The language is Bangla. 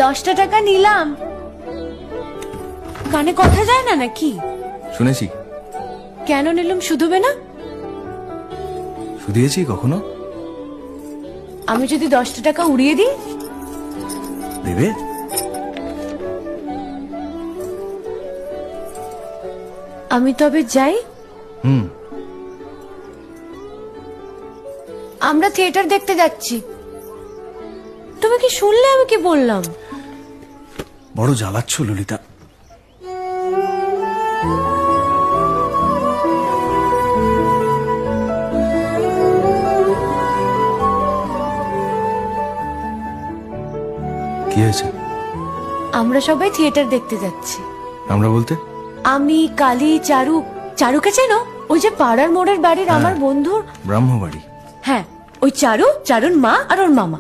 10টা টাকা নিলাম। কানে কথা যায় না নাকি? শুনেছি। কেন নিলাম? শুধুবে না? শুধিয়েছি কখনো? আমি যদি 10টা টাকা উড়িয়ে দিই? দেবে? আমি তবে যাই। আমরা থিয়েটার দেখতে যাচ্ছি। তুমি কি শুনলে আমি কি বললাম? বড় জ্বালাচ্ছ ললিতা। কি হয়েছে? আমরা সবাই থিয়েটার দেখতে যাচ্ছি। আমরা বলতে? আমি, কালী, চারু। চারুকে চেনো? ওই যে পাড়ার মোড়ের বাড়ির আমার বন্ধুর ব্রাহ্মবাড়ি। হ্যাঁ, ওই চারু, চারুর মা আর ওর মামা।